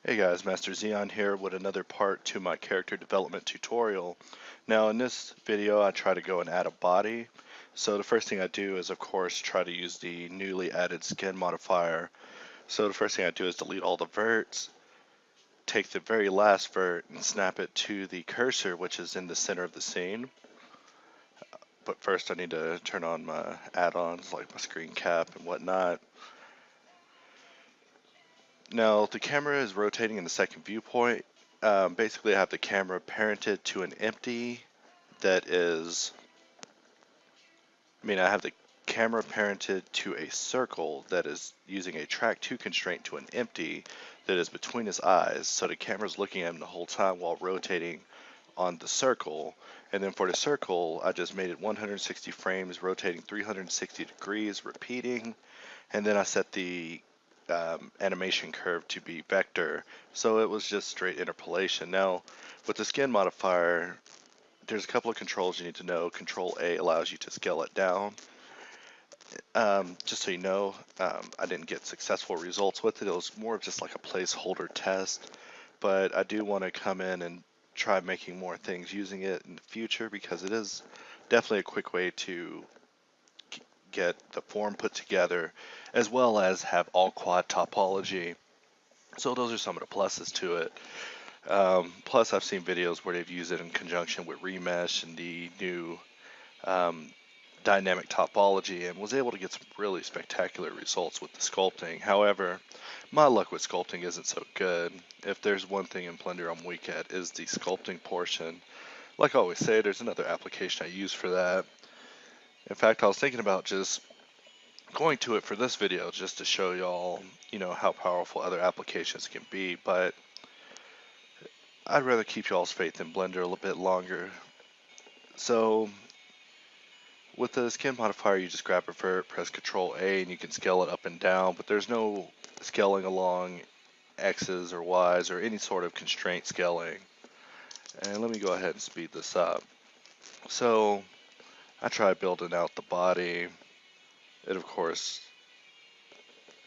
Hey guys, Master Xeon here with another part to my character development tutorial. Now in this video I try to go and add a body. So the first thing I do is of course try to use the newly added skin modifier. So the first thing I do is delete all the verts, take the very last vert and snap it to the cursor which is in the center of the scene. But first I need to turn on my add-ons like my screen cap and whatnot. Now the camera is rotating in the second viewpoint. Basically I have the camera parented to an empty that is, I have the camera parented to a circle that is using a track 2 constraint to an empty that is between his eyes. So the camera's looking at him the whole time while rotating on the circle. And then for the circle, I just made it 160 frames, rotating 360 degrees, repeating. And then I set the animation curve to be vector, so it was just straight interpolation. Now, with the skin modifier, there's a couple of controls you need to know. Control A allows you to scale it down. Just so you know, I didn't get successful results with it. It was more of just like a placeholder test, but I do want to come in and try making more things using it in the future because it is definitely a quick way to get the form put together as well as have all quad topology. So those are some of the pluses to it. Plus I've seen videos where they've used it in conjunction with remesh and the new um, dynamic topology and was able to get some really spectacular results with the sculpting. However, my luck with sculpting isn't so good. If there's one thing in Blender I'm weak at is the sculpting portion. Like I always say, there's another application I use for that. In fact, I was thinking about just going to it for this video just to show y'all, how powerful other applications can be, but I'd rather keep y'all's faith in Blender a little bit longer. So with the skin modifier, you just grab a vert, press Control A, and you can scale it up and down, but there's no scaling along X's or Y's or any sort of constraint scaling. And let me go ahead and speed this up. So I tried building out the body. It, of course,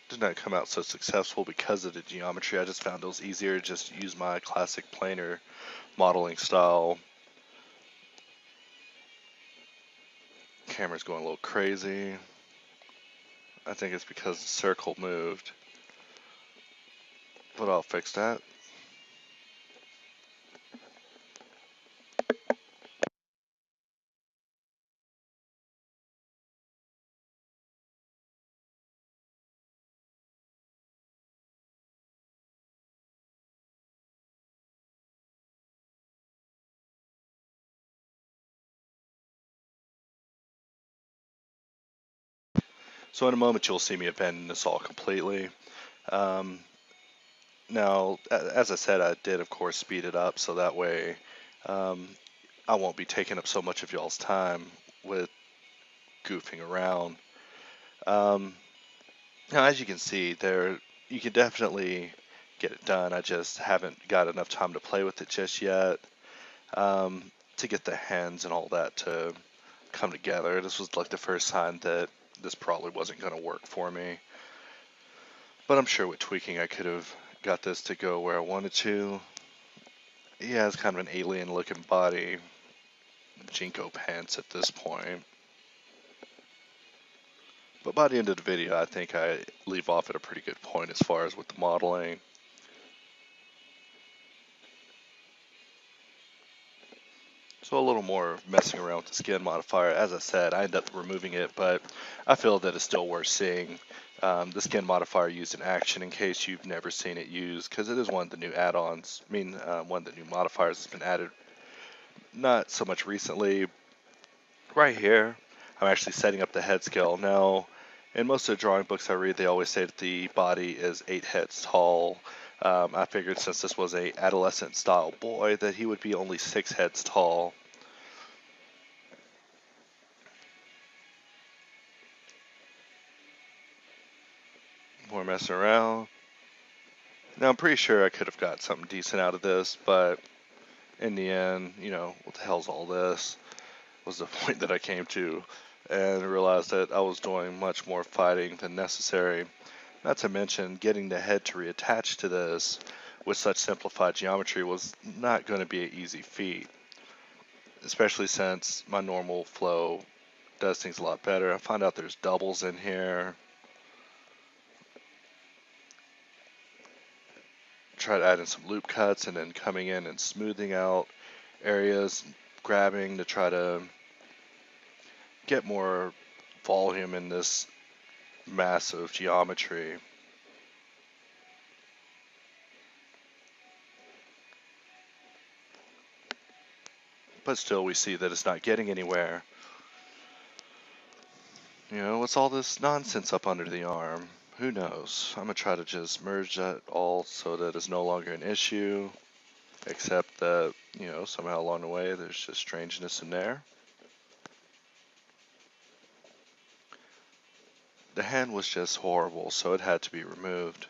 did not come out so successful because of the geometry. I just found it was easier to just use my classic planar modeling style. Camera's going a little crazy. I think it's because the circle moved, but I'll fix that. So in a moment you'll see me abandon this all completely. Um, Now, as I said, I did of course speed it up so that way um, I won't be taking up so much of y'all's time with goofing around. Um, Now, as you can see, you can definitely get it done. I just haven't got enough time to play with it just yet to get the hands and all that to come together. This was like the first time that this probably wasn't going to work for me. But I'm sure with tweaking I could have got this to go where I wanted to. Yeah, it's kind of an alien looking body. Jinko pants at this point. But by the end of the video, I think I leave off at a pretty good point as far as with the modeling. So a little more messing around with the skin modifier. As I said, I end up removing it, but I feel that it's still worth seeing the skin modifier used in action in case you've never seen it used, because it is one of the new add-ons. One of the new modifiers that's been added not so much recently. Right here, I'm actually setting up the head scale. Now, in most of the drawing books I read, they always say that the body is 8 heads tall. I figured since this was a adolescent style boy that he would be only 6 heads tall. More messing around. Now I'm pretty sure I could have got something decent out of this, but in the end, what the hell's all this? Was the point that I came to, and realized that I was doing much more fighting than necessary. Not to mention getting the head to reattach to this with such simplified geometry was not going to be an easy feat, especially since my normal flow does things a lot better. I found out there's doubles in here. Try to add in some loop cuts and then coming in and smoothing out areas, grabbing to try to get more volume in this massive geometry. But still we see that it's not getting anywhere. You know, what's all this nonsense up under the arm? Who knows? I'm gonna try to just merge that all so that it's no longer an issue, except that, you know, somehow along the way there's just strangeness in there. The hand was just horrible, so it had to be removed.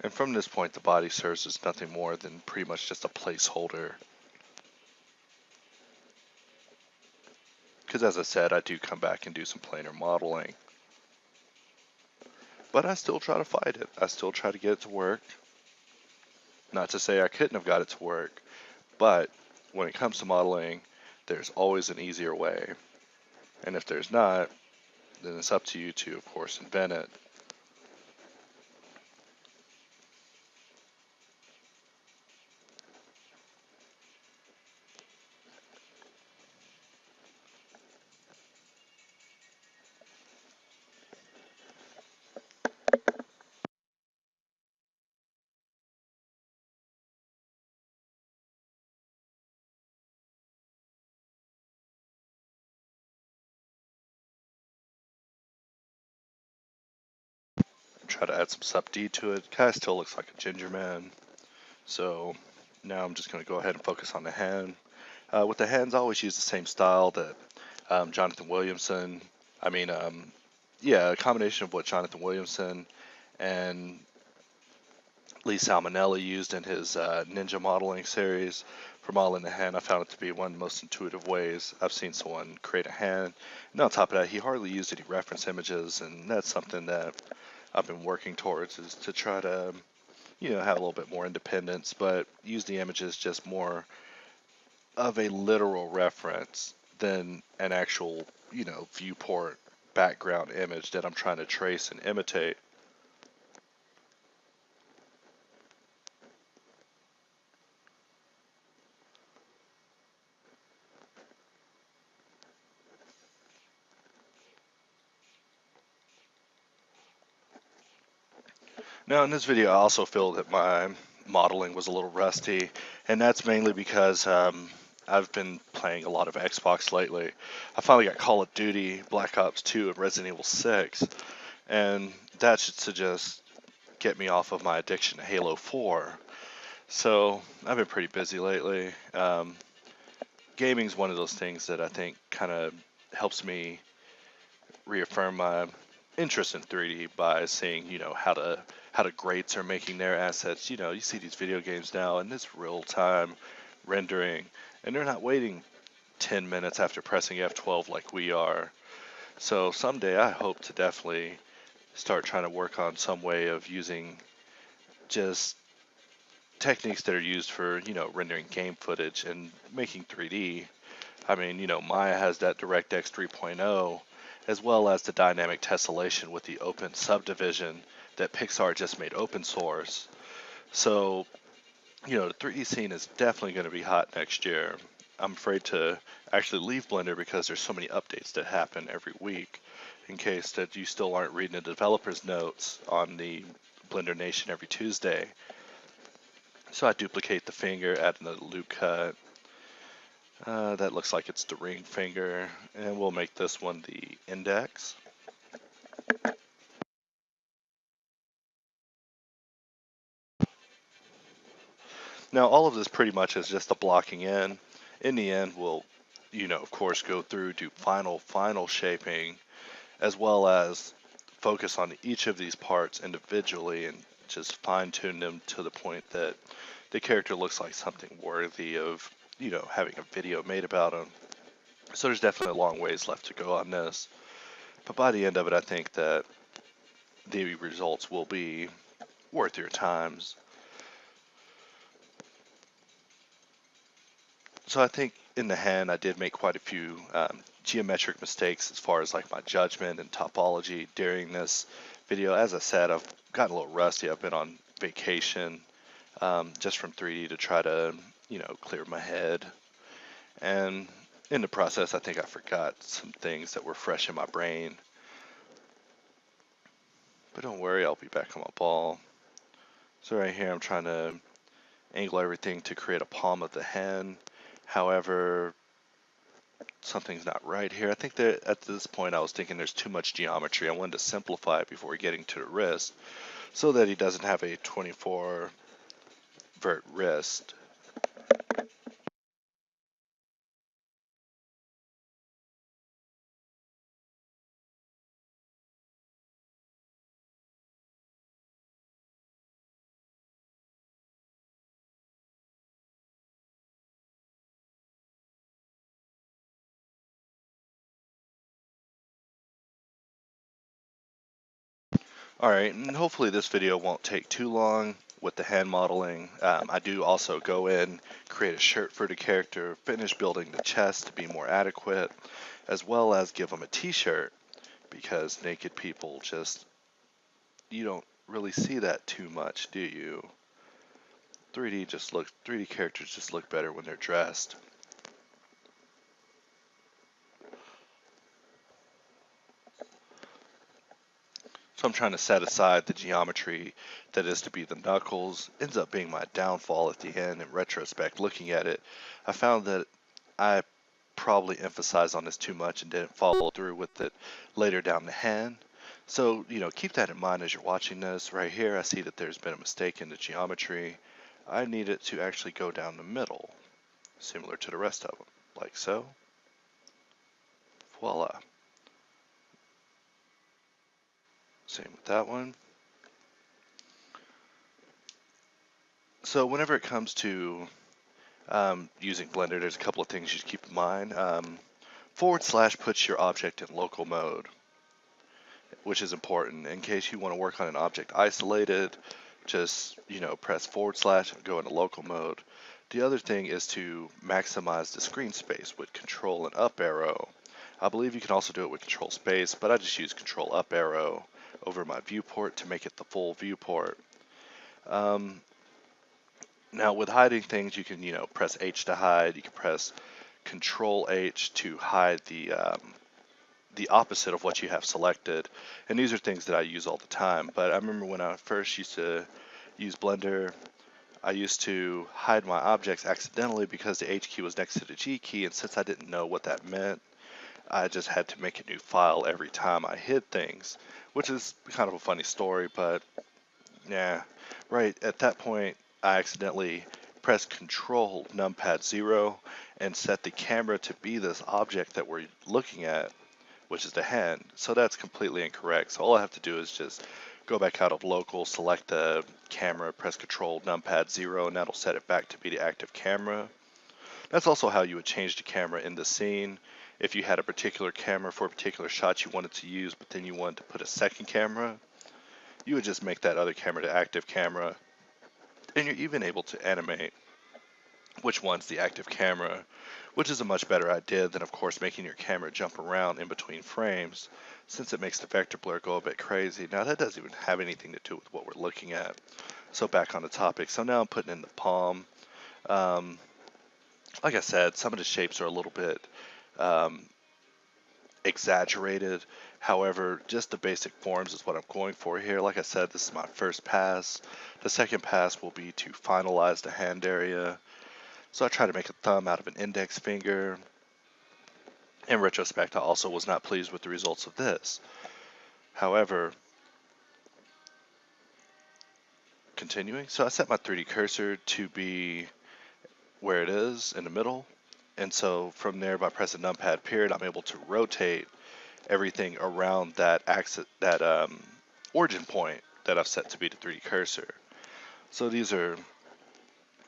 And from this point, the body serves as nothing more than pretty much just a placeholder. Because as I said, I do come back and do some planar modeling. But I still try to fight it. I still try to get it to work. Not to say I couldn't have got it to work, but when it comes to modeling, there's always an easier way. And if there's not, then it's up to you to, of course, invent it. Try to add some sub D to it. Kind of still looks like a ginger man. So now I'm just going to go ahead and focus on the hand. With the hands, I always use the same style that Jonathan Williamson, I mean, yeah, a combination of what Jonathan Williamson and Lee Salmonella used in his ninja modeling series for modeling the hand. I found it to be one of the most intuitive ways I've seen someone create a hand. And on top of that, he hardly used any reference images, and that's something that I've been working towards, is to try to, you know, have a little bit more independence, but use the images just more of a literal reference than an actual, you know, viewport background image that I'm trying to trace and imitate. Now in this video I also feel that my modeling was a little rusty, and that's mainly because I've been playing a lot of Xbox lately. I finally got Call of Duty, Black Ops 2, and Resident Evil 6, and that should just get me off of my addiction to Halo 4. So I've been pretty busy lately. Gaming's one of those things that I think kind of helps me reaffirm my interest in 3D by seeing, you know, how the greats are making their assets. You know, you see these video games now and it's real time rendering, and they're not waiting 10 minutes after pressing F12 like we are. So someday I hope to definitely start trying to work on some way of using just techniques that are used for, you know, rendering game footage and making 3D. I mean, you know, Maya has that DirectX 3.0, as well as the dynamic tessellation with the open subdivision that Pixar just made open source. So, you know, the 3D scene is definitely going to be hot next year. I'm afraid to actually leave Blender because there's so many updates that happen every week, in case that you still aren't reading the developer's notes on the Blender Nation every Tuesday. So I duplicate the finger, add another loop cut. That looks like it's the ring finger, and we'll make this one the index. Now all of this pretty much is just a blocking in. In the end, we'll, you know, of course, go through, do final shaping, as well as focus on each of these parts individually and just fine tune them to the point that the character looks like something worthy of, you know, having a video made about them. So there's definitely a long ways left to go on this. But by the end of it, I think that the results will be worth your times. So I think in the hand I did make quite a few geometric mistakes as far as like my judgment and topology during this video. As I said, I've gotten a little rusty. I've been on vacation just from 3D to try to, clear my head. And in the process, I think I forgot some things that were fresh in my brain. But don't worry, I'll be back on my ball. So right here, I'm trying to angle everything to create a palm of the hand. However, something's not right here. I think that at this point I was thinking there's too much geometry. I wanted to simplify it before getting to the wrist so that he doesn't have a 24 vert wrist. Alright, and hopefully this video won't take too long with the hand modeling. I do also go in, create a shirt for the character, finish building the chest to be more adequate, as well as give them a t-shirt, because naked people you don't really see that too much, do you? 3D characters just look better when they're dressed. So I'm trying to set aside the geometry that is to be the knuckles. Ends up being my downfall at the end. In retrospect, looking at it, I found that I probably emphasized on this too much and didn't follow through with it later down the hand. So, keep that in mind as you're watching this. Right here, I see that there's been a mistake in the geometry. I need it to actually go down the middle, similar to the rest of them, like so. Voila. Same with that one. So whenever it comes to using Blender, there's a couple of things you should keep in mind. / puts your object in local mode, which is important. In case you want to work on an object isolated, just, press / and go into local mode. The other thing is to maximize the screen space with Control and up arrow. I believe you can also do it with Control space, but I just use Control up arrow over my viewport to make it the full viewport. Now with hiding things, you can, press H to hide. You can press Control H to hide the opposite of what you have selected. And these are things that I use all the time. But I remember when I first used to use Blender, I used to hide my objects accidentally because the H key was next to the G key, and since I didn't know what that meant, I just had to make a new file every time I hid things, which is kind of a funny story, but yeah, right at that point, I accidentally pressed Control numpad 0 and set the camera to be this object that we're looking at, which is the hand. So that's completely incorrect. So all I have to do is just go back out of local, select the camera, press Control numpad 0, and that'll set it back to be the active camera. That's also how you would change the camera in the scene. If you had a particular camera for a particular shot you wanted to use, but then you wanted to put a second camera, you would just make that other camera the active camera, and you're even able to animate which one's the active camera, which is a much better idea than, of course, making your camera jump around in between frames, since it makes the vector blur go a bit crazy. Now, that doesn't even have anything to do with what we're looking at. So back on the topic. So now I'm putting in the palm. Like I said, some of the shapes are a little bit exaggerated. However, just the basic forms is what I'm going for here. Like I said, this is my first pass. The second pass will be to finalize the hand area. So I try to make a thumb out of an index finger. In retrospect, I also was not pleased with the results of this. However, continuing, so I set my 3D cursor to be where it is in the middle. And so from there, by pressing numpad period, I'm able to rotate everything around that axis, that origin point that I've set to be the 3D cursor. So these are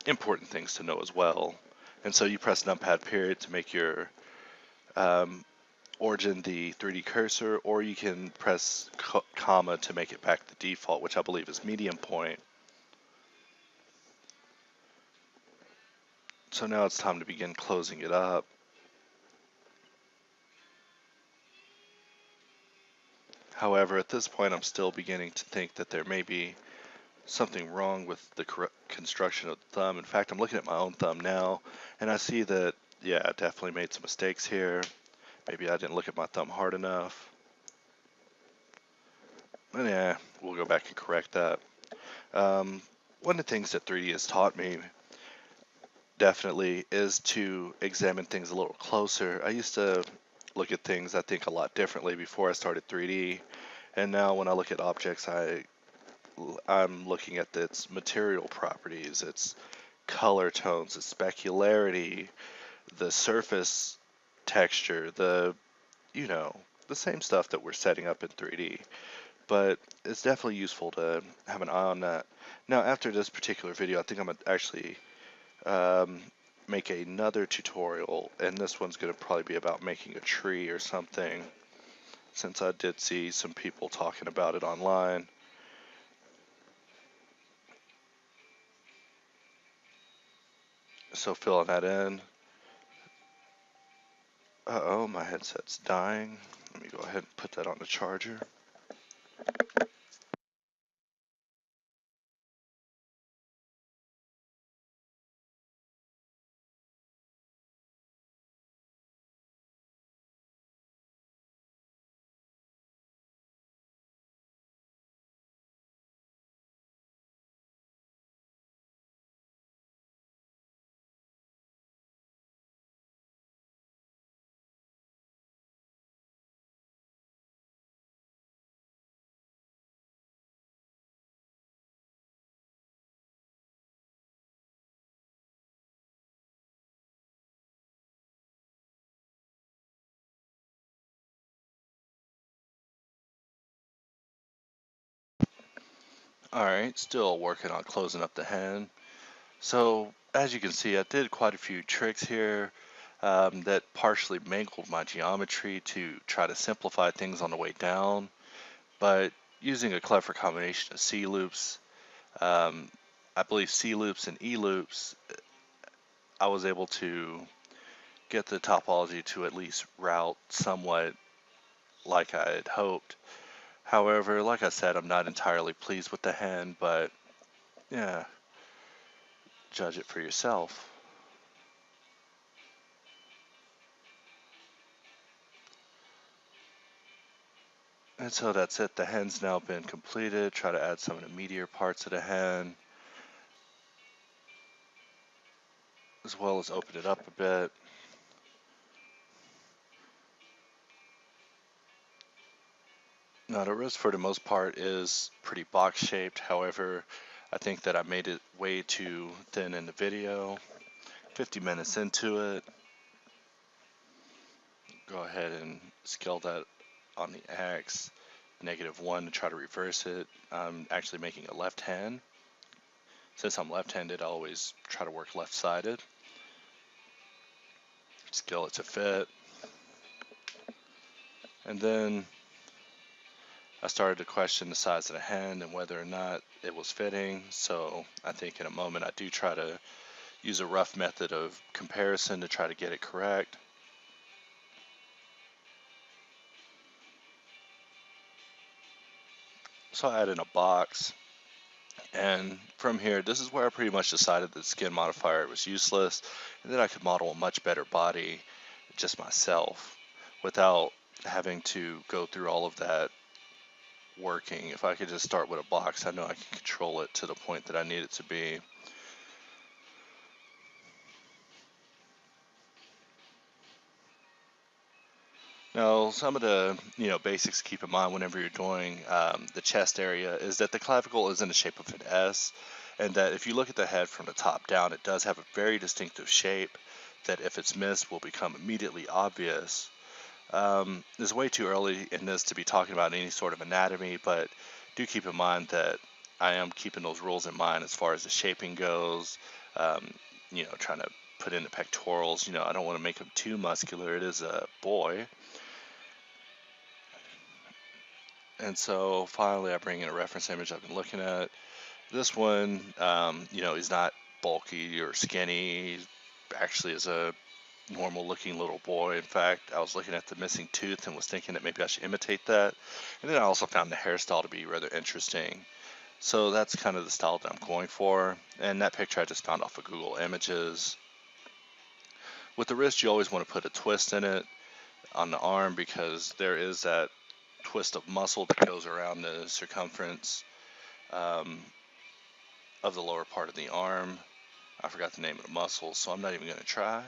important things to know as well. And so you press numpad period to make your origin the 3D cursor, or you can press comma to make it back the default, which I believe is medium point. So now it's time to begin closing it up. However, at this point, I'm still beginning to think that there may be something wrong with the construction of the thumb. In fact, I'm looking at my own thumb now, and I see that, yeah, I definitely made some mistakes here. Maybe I didn't look at my thumb hard enough. And yeah, we'll go back and correct that. One of the things that 3D has taught me definitely is to examine things a little closer. I used to look at things, I think, a lot differently before I started 3D, and now when I look at objects, I'm looking at its material properties, its color tones, its specularity, the surface texture, you know, the same stuff that we're setting up in 3D. But it's definitely useful to have an eye on that. Now, after this particular video, I think I'm gonna actually um, make another tutorial, and this one's gonna probably be about making a tree or something, since I did see some people talking about it online. So filling that in. Uh-oh, my headset's dying. Let me go ahead and put that on the charger. Alright, still working on closing up the hand. So, as you can see, I did quite a few tricks here that partially mangled my geometry to try to simplify things on the way down. But using a clever combination of C loops, um, I believe C loops and E loops, I was able to get the topology to at least route somewhat like I had hoped. However, like I said, I'm not entirely pleased with the hand, but yeah, judge it for yourself. And so that's it. The hand's now been completed. Try to add some of the meatier parts of the hand, as well as open it up a bit. Now the wrist for the most part is pretty box shaped. However, I think that I made it way too thin in the video. 50 minutes into it, go ahead and scale that on the X, -1 to try to reverse it. I'm actually making a left hand. Since I'm left-handed, I always try to work left-sided. Scale it to fit. And then I started to question the size of the hand and whether or not it was fitting. So I think in a moment I do try to use a rough method of comparison to try to get it correct. So I added a box. And from here, this is where I pretty much decided that skin modifier was useless and that I could model a much better body just myself without having to go through all of that working. If I could just start with a box, I know I can control it to the point that I need it to be. Now, some of the basics to keep in mind whenever you're doing the chest area is that the clavicle is in the shape of an S, and that if you look at the head from the top down, it does have a very distinctive shape that if it's missed will become immediately obvious. It's way too early in this to be talking about any sort of anatomy, but do keep in mind that I am keeping those rules in mind as far as the shaping goes. Um, trying to put in the pectorals. I don't want to make him too muscular. It is a boy. And so finally, I bring in a reference image I've been looking at. This one, he's not bulky or skinny. actually is a normal looking little boy. In fact, I was looking at the missing tooth and was thinking that maybe I should imitate that. And then I also found the hairstyle to be rather interesting. So that's kind of the style that I'm going for. And that picture I just found off of Google Images. With the wrist, you always want to put a twist in it on the arm because there is that twist of muscle that goes around the circumference um, of the lower part of the arm. I forgot the name of the muscle, so I'm not even going to try.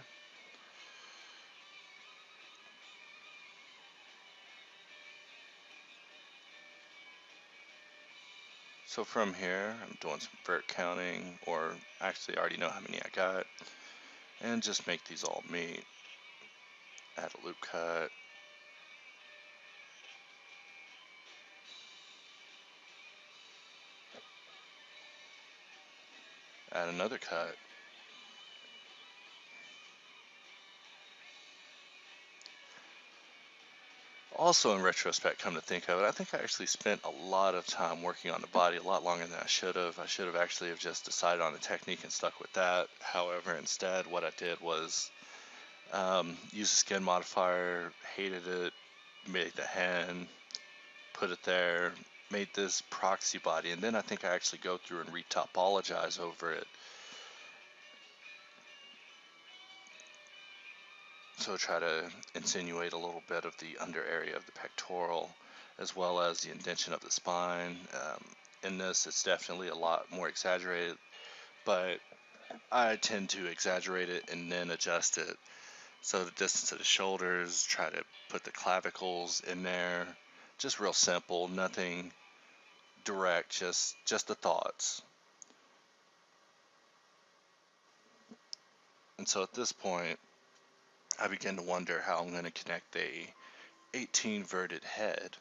So from here, I'm doing some vert counting, or actually I already know how many I got, and just make these all meet. Add a loop cut. Add another cut. Also, in retrospect, come to think of it, I think I actually spent a lot of time working on the body, a lot longer than I should have. I should have actually have just decided on a technique and stuck with that. However, instead, what I did was use a skin modifier, hated it, made the hand, put it there, made this proxy body, and then I think I actually go through and retopologize over it. So try to insinuate a little bit of the under area of the pectoral, as well as the indentation of the spine. In this, it's definitely a lot more exaggerated, but I tend to exaggerate it and then adjust it. So the distance of the shoulders, try to put the clavicles in there. Just real simple, nothing direct, just the thoughts. And so at this point, I begin to wonder how I'm going to connect a 18 verted head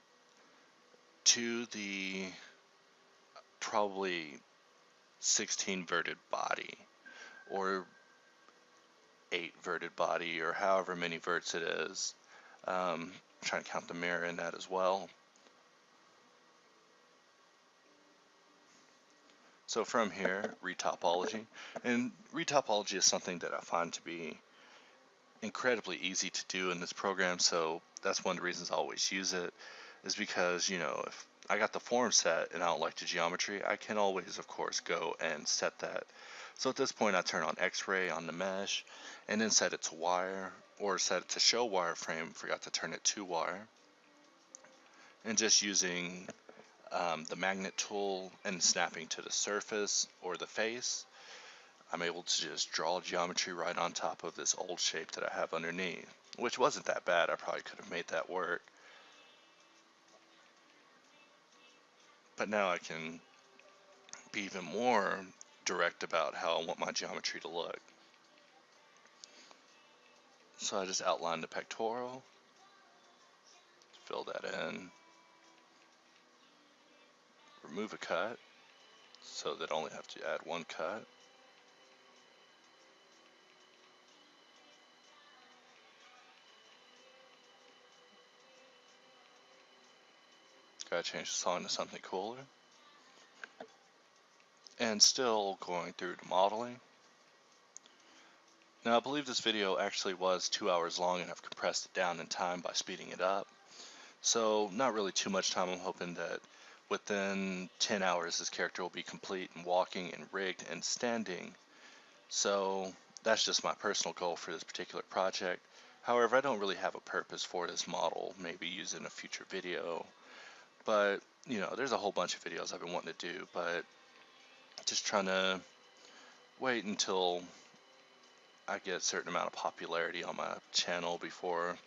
to the probably 16 verted body, or 8 verted body, or however many verts it is. Trying to count the mirror in that as well. So from here, retopology. And retopology is something that I find to be incredibly easy to do in this program, so that's one of the reasons I always use it, is because, if I got the form set and I don't like the geometry, I can always, of course, go and set that. So at this point, I turn on X-ray on the mesh, and then set it to wire, or set it to show wireframe, forgot to turn it to wire, and just using the magnet tool and snapping to the surface or the face, I'm able to just draw geometry right on top of this old shape that I have underneath, which wasn't that bad. I probably could have made that work. But now I can be even more direct about how I want my geometry to look. So I just outline the pectoral, fill that in, remove a cut, so that I only have to add one cut. Gotta change the song to something cooler. And still going through the modeling. Now I believe this video actually was 2 hours long, and I've compressed it down in time by speeding it up. So not really too much time. I'm hoping that within 10 hours this character will be complete and walking and rigged and standing. So that's just my personal goal for this particular project. However, I don't really have a purpose for this model, maybe use it in a future video. But, there's a whole bunch of videos I've been wanting to do, but just trying to wait until I get a certain amount of popularity on my channel before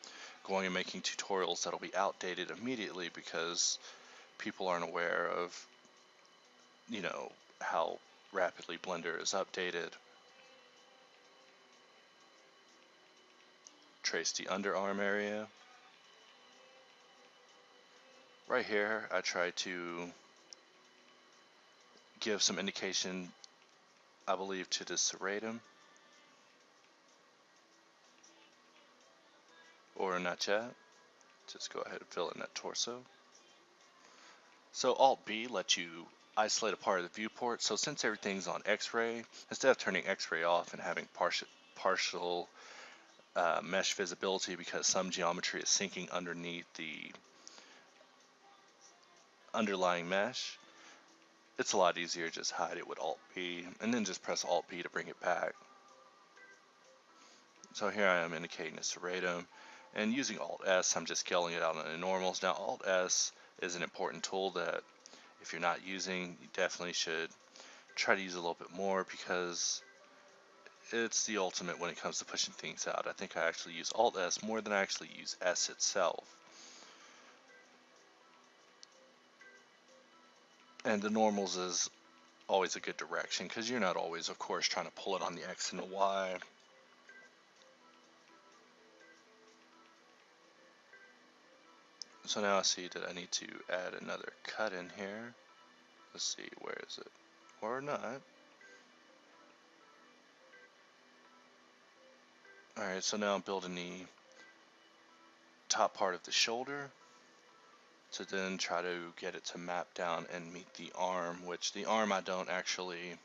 going and making tutorials that'll be outdated immediately, because people aren't aware of, how rapidly Blender is updated. Trace the underarm area. Right here, I try to give some indication, I believe, to the serratum, or not yet. Just go ahead and fill in that torso. So Alt-B lets you isolate a part of the viewport. So since everything's on X-ray, instead of turning X-ray off and having partial mesh visibility because some geometry is sinking underneath the underlying mesh, it's a lot easier to just hide it with Alt P and then just press Alt P to bring it back. So here I am indicating a serratum, and using Alt S, I'm just scaling it out on the normals. Now Alt S is an important tool that if you're not using, you definitely should try to use a little bit more because it's the ultimate when it comes to pushing things out. I think I actually use Alt S more than I actually use S itself. And the normals is always a good direction because you're not always, of course, trying to pull it on the X and the Y. So now I see that I need to add another cut in here. Let's see, where is it? Or not. Alright, so now I'm building the top part of the shoulder to then try to get it to map down and meet the arm, which the arm I don't actually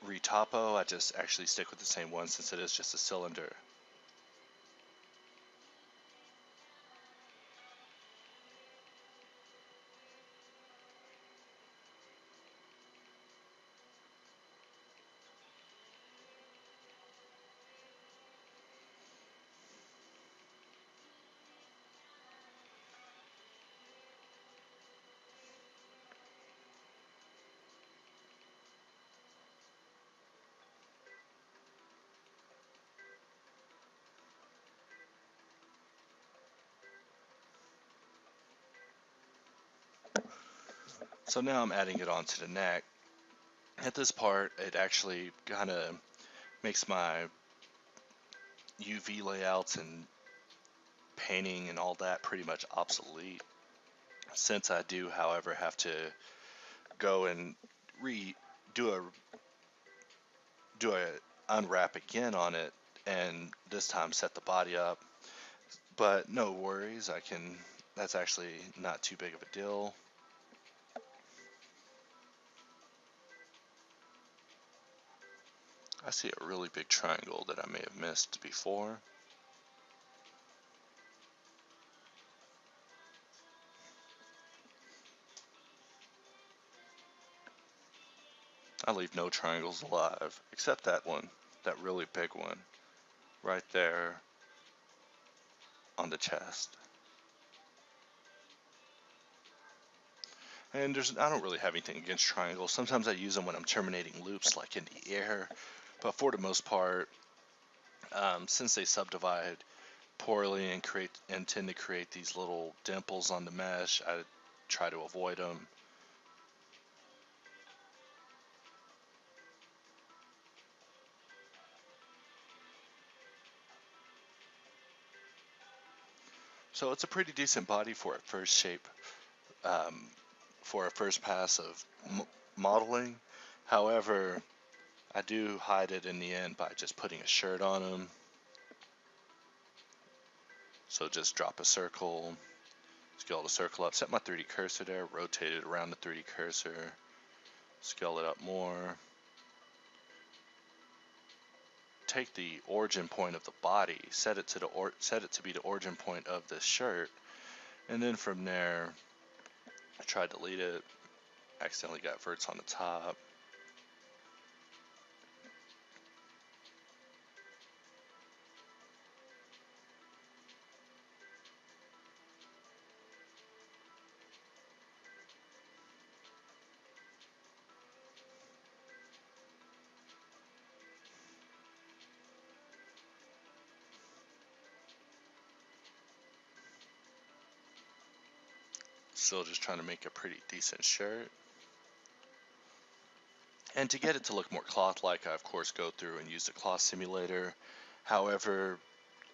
retopo, I just actually stick with the same one since it is just a cylinder. So now I'm adding it onto the neck. At this part, it actually kind of makes my UV layouts and painting and all that pretty much obsolete. Since I do, however, have to go and do a unwrap again on it, and this time set the body up. But no worries, that's actually not too big of a deal. I see a really big triangle that I may have missed before. I leave no triangles alive, except that one, that really big one, right there on the chest. And I don't really have anything against triangles. Sometimes I use them when I'm terminating loops, like in the air, but for the most part, since they subdivide poorly and tend to create these little dimples on the mesh, I try to avoid them. So it's a pretty decent body for a first shape, um, for a first pass of modeling. However, I do hide it in the end by just putting a shirt on them. So just drop a circle, scale the circle up, set my 3D cursor there, rotate it around the 3D cursor, scale it up more. Take the origin point of the body, set it to be the origin point of this shirt, and then from there, I tried to delete it, accidentally got verts on the top. Still just trying to make a pretty decent shirt. And to get it to look more cloth-like, I of course go through and use the cloth simulator. However,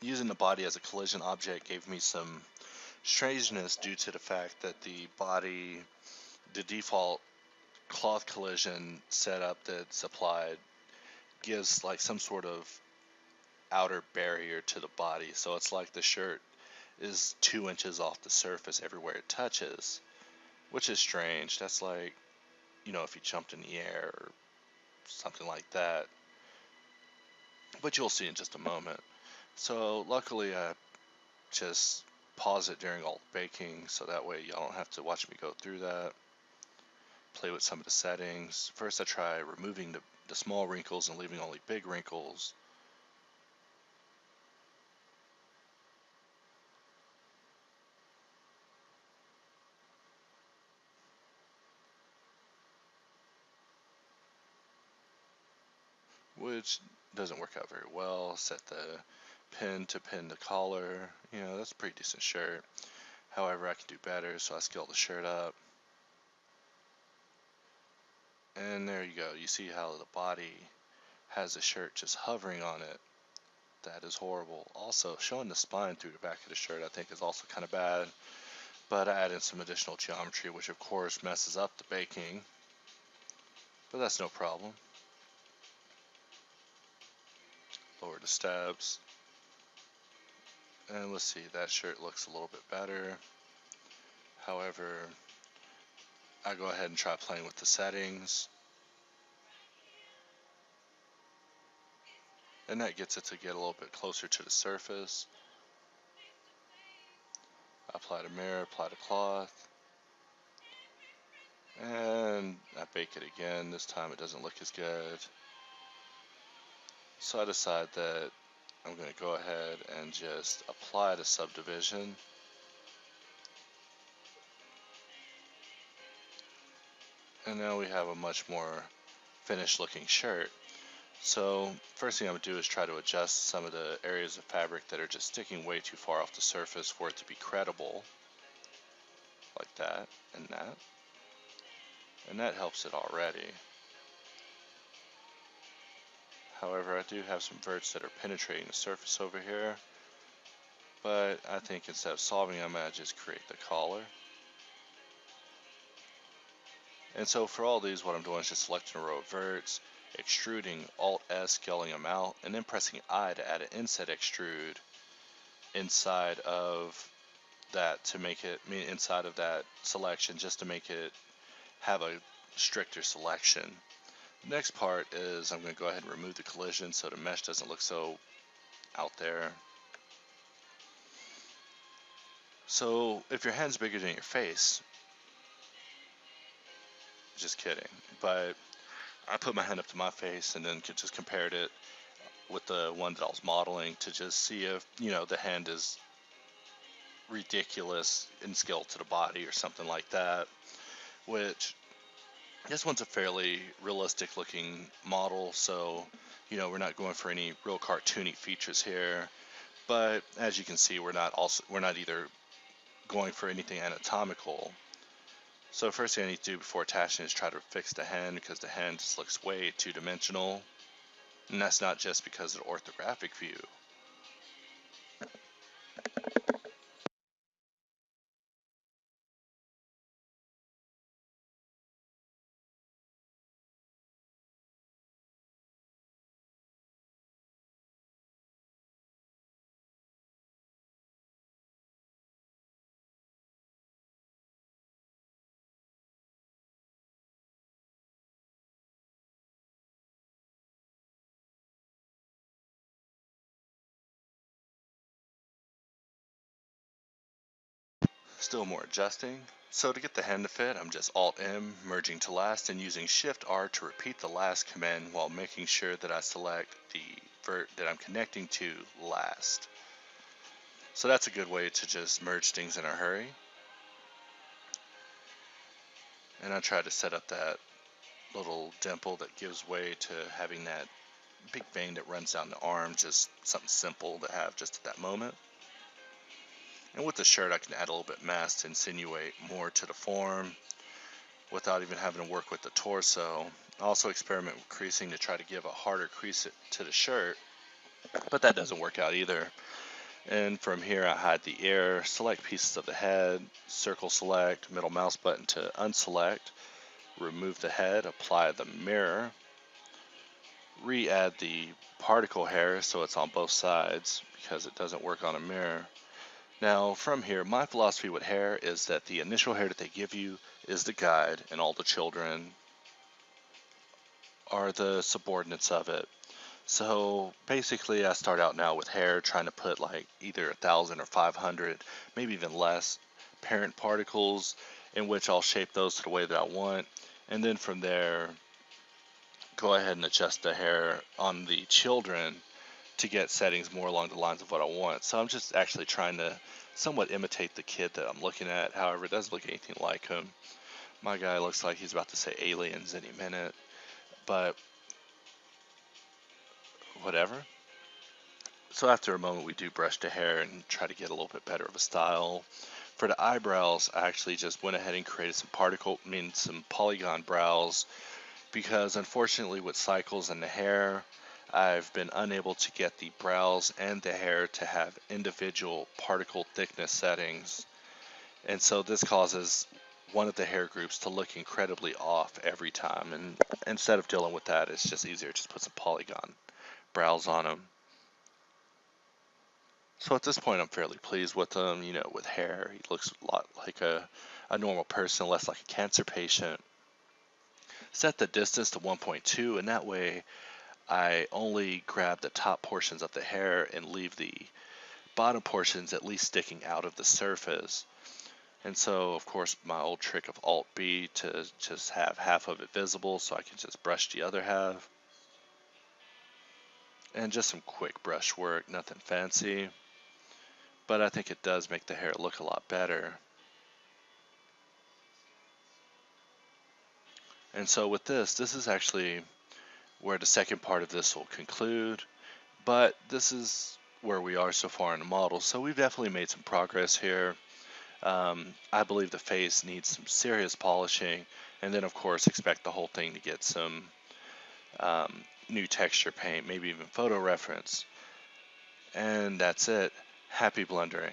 using the body as a collision object gave me some strangeness due to the fact that the default cloth collision setup that's applied gives like some sort of outer barrier to the body. So it's like the shirt is 2 inches off the surface everywhere it touches, which is strange. That's like, if you jumped in the air or something like that. but you'll see in just a moment. So luckily I just pause it during all the baking, so that way y'all don't have to watch me go through that. Play with some of the settings. First I try removing the small wrinkles and leaving only big wrinkles. Which doesn't work out very well. Set the pin to pin the collar. That's a pretty decent shirt. However, I can do better, so I scale the shirt up. And there you go. You see how the body has the shirt just hovering on it. That is horrible. Also, showing the spine through the back of the shirt I think is also kind of bad. But I add in some additional geometry, which of course messes up the baking. But that's no problem. Lower the stabs. And let's see, that shirt looks a little bit better. However, I go ahead and try playing with the settings. And that gets it to get a little bit closer to the surface. Apply the mirror, apply the cloth. And I bake it again. This time it doesn't look as good. So I decide that I'm going to go ahead and just apply the subdivision. And now we have a much more finished looking shirt. So first thing I'm going to do is try to adjust some of the areas of fabric that are just sticking way too far off the surface for it to be credible. Like that and that. And that helps it already. However, I do have some verts that are penetrating the surface over here. But I think instead of solving them, I just create the collar. And so for all these, what I'm doing is just selecting a row of verts, extruding Alt-S, scaling them out, and then pressing I to add an inset extrude inside of that to make it, inside of that selection, just to make it have a stricter selection. The next part is I'm going to go ahead and remove the collision so the mesh doesn't look so out there. So if your hand's bigger than your face, just kidding, but I put my hand up to my face and then just compared it with the one that I was modeling to just see if, the hand is ridiculous in scale to the body or something like that, which this one's a fairly realistic looking model, so, we're not going for any real cartoony features here, but as you can see, we're not either going for anything anatomical. So first thing I need to do before attaching is try to fix the hand, because the hand just looks way two-dimensional. And that's not just because of the orthographic view. Still more adjusting. So to get the hand to fit, I'm just Alt-M, merging to last, and using Shift-R to repeat the last command while making sure that I select the vert that I'm connecting to last. So that's a good way to just merge things in a hurry. And I try to set up that little dimple that gives way to having that big vein that runs down the arm, just something simple to have just at that moment. And with the shirt, I can add a little bit mass to insinuate more to the form without even having to work with the torso. I also experiment with creasing to try to give a harder crease to the shirt, but that doesn't work out either. And from here, I hide the ear, select pieces of the head, circle select, middle mouse button to unselect, remove the head, apply the mirror, re-add the particle hair so it's on both sides because it doesn't work on a mirror. Now from here, my philosophy with hair is that the initial hair that they give you is the guide, and all the children are the subordinates of it. So basically, I start out now with hair, trying to put like either 1,000 or 500, maybe even less, parent particles, in which I'll shape those to the way that I want. And then from there, go ahead and adjust the hair on the children to get settings more along the lines of what I want. So I'm just actually trying to somewhat imitate the kid that I'm looking at. However, it doesn't look anything like him. My guy looks like he's about to say aliens any minute, but whatever. So after a moment, we do brush the hair and try to get a little bit better of a style. For the eyebrows, I actually just went ahead and created some polygon brows, because unfortunately with cycles in the hair, I've been unable to get the brows and the hair to have individual particle thickness settings. And so this causes one of the hair groups to look incredibly off every time. And instead of dealing with that, it's just easier to just put some polygon brows on them. So at this point, I'm fairly pleased with him. With hair, he looks a lot like a normal person, less like a cancer patient. Set the distance to 1.2, and that way I only grab the top portions of the hair and leave the bottom portions at least sticking out of the surface. And so, of course, my old trick of Alt B to just have half of it visible so I can just brush the other half. And just some quick brush work, nothing fancy. But I think it does make the hair look a lot better. And so with this is actually where the second part of this will conclude. But this is where we are so far in the model. So we've definitely made some progress here. I believe the face needs some serious polishing, and then of course expect the whole thing to get some new texture paint, maybe even photo reference. And that's it. Happy blundering.